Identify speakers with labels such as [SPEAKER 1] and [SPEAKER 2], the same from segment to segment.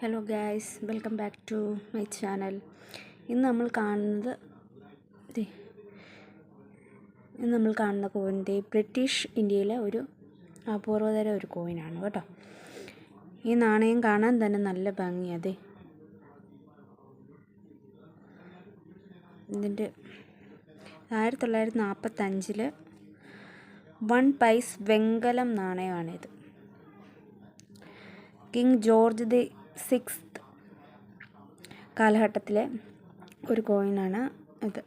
[SPEAKER 1] Hello guys, welcome back to my channel. ഇന്ന് നമ്മൾ കാണുന്ന കോയിൻ ബ്രിട്ടീഷ് ഇന്ത്യയിലെ ഒരു അപൂർവതര ഒരു കോയിനാണ് കേട്ടോ. ഈ നാണയം കാണാൻ തന്നെ നല്ല ഭംഗിയാതെ. ഇതിൻ്റെ 1945 1 പൈസ് വെങ്കലം നാണയമാണിത്. കിങ് ജോർജ് ദി 6th കാലഘട്ടത്തിലെ ഒരു കോയിനാണ് ഇത്.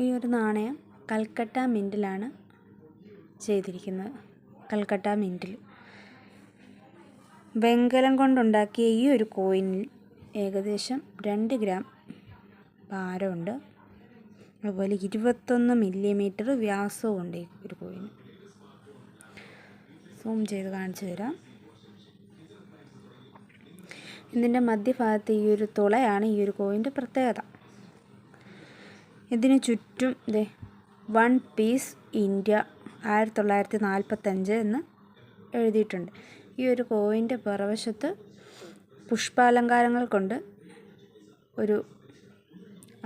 [SPEAKER 1] ഈ ഒരു നാണയം കൽക്കട്ട മിൻറ്റിലാണ് ചെയ്തിരിക്കുന്നത്. കൽക്കട്ട മിൻറ്റിൽ വെങ്കലം കൊണ്ടുണ്ടാക്കിയ ഈ ഒരു കോയിനിൽ ഏകദേശം 2 ഗ്രാം ഭാരമുണ്ട്. അതുപോലെ 21 മില്ലിമീറ്റർ വ്യാസവും ഉണ്ട് ഈ ഒരു കോയിന്. സൂം ചെയ്ത് കാണിച്ചു തരാം. ഇതിൻ്റെ മധ്യഭാഗത്ത് ഈ ഒരു തുളയാണ് ഈ ഒരു കോയിൻ്റെ പ്രത്യേകത. ഇതിന് ചുറ്റും 1 പീസ് ഇന്ത്യ 1945 എന്ന് എഴുതിയിട്ടുണ്ട്. ഈ ഒരു കോയിൻ്റെ പുറവശത്ത് പുഷ്പാലങ്കാരങ്ങൾ കൊണ്ട് ഒരു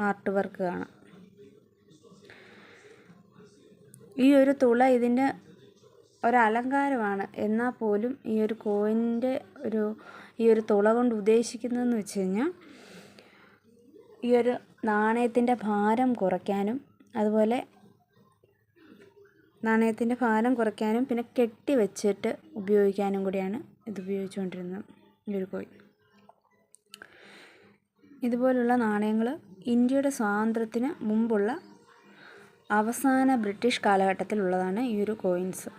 [SPEAKER 1] ആർട്ട് വർക്ക് കാണാം. ഈ ഒരു തുള ഇതിൻ്റെ ഒരലങ്കാരമാണ്. എന്നാൽ പോലും ഈ ഒരു കോയിൻ്റെ ഈ ഒരു തുള കൊണ്ട് ഉദ്ദേശിക്കുന്നതെന്ന് വെച്ച് കഴിഞ്ഞാൽ ഈ ഒരു നാണയത്തിൻ്റെ ഭാരം കുറയ്ക്കാനും, അതുപോലെ നാണയത്തിൻ്റെ ഭാരം കുറയ്ക്കാനും പിന്നെ കെട്ടി വെച്ചിട്ട് ഉപയോഗിക്കാനും കൂടിയാണ് ഇത് ഉപയോഗിച്ചുകൊണ്ടിരുന്നത് ഈ ഒരു കോയിൻ. ഇതുപോലുള്ള നാണയങ്ങൾ ഇന്ത്യയുടെ സ്വാതന്ത്ര്യത്തിന് മുമ്പുള്ള അവസാന ബ്രിട്ടീഷ് കാലഘട്ടത്തിലുള്ളതാണ് ഈ ഒരു കോയിൻസ്.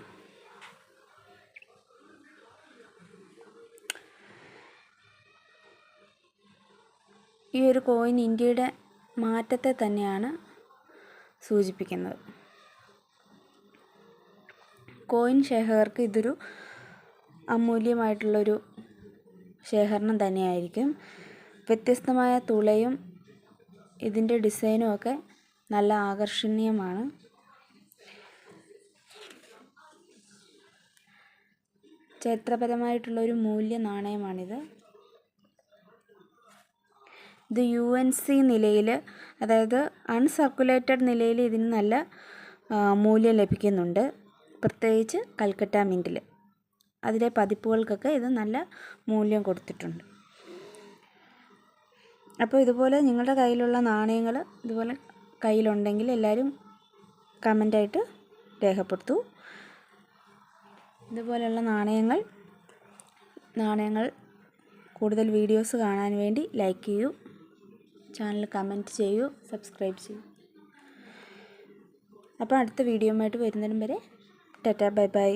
[SPEAKER 1] ഈ ഒരു കോയിൻ ഇന്ത്യയുടെ മാറ്റത്തെ തന്നെയാണ് സൂചിപ്പിക്കുന്നത്. കോയിൻ ശേഖകർക്ക് ഇതൊരു അമൂല്യമായിട്ടുള്ളൊരു ശേഖരണം തന്നെയായിരിക്കും. വ്യത്യസ്തമായ തുളയും ഇതിൻ്റെ ഡിസൈനും ഒക്കെ നല്ല ആകർഷണീയമാണ്. ചരിത്രപരമായിട്ടുള്ളൊരു മൂല്യ നാണയമാണിത്. ഇത് UNC നിലയിൽ, അതായത് അൺസർക്കുലേറ്റഡ് നിലയിൽ ഇതിന് നല്ല മൂല്യം ലഭിക്കുന്നുണ്ട്. പ്രത്യേകിച്ച് കൽക്കട്ട മിൻറ്റിൽ അതിലെ പതിപ്പുകൾക്കൊക്കെ ഇത് നല്ല മൂല്യം കൊടുത്തിട്ടുണ്ട്. അപ്പോൾ ഇതുപോലെ നിങ്ങളുടെ കയ്യിലുള്ള നാണയങ്ങൾ ഇതുപോലെ കയ്യിലുണ്ടെങ്കിൽ എല്ലാവരും കമൻ്റായിട്ട് രേഖപ്പെടുത്തൂ. ഇതുപോലെയുള്ള നാണയങ്ങൾ കൂടുതൽ വീഡിയോസ് കാണാൻ വേണ്ടി ലൈക്ക് ചെയ്യൂ, ചാനൽ കമൻറ്റ് ചെയ്യൂ, സബ്സ്ക്രൈബ് ചെയ്യൂ. അപ്പോൾ അടുത്ത വീഡിയോയുമായിട്ട് വരുന്നതിനും വരെ ടാറ്റാ, ബൈ ബൈ.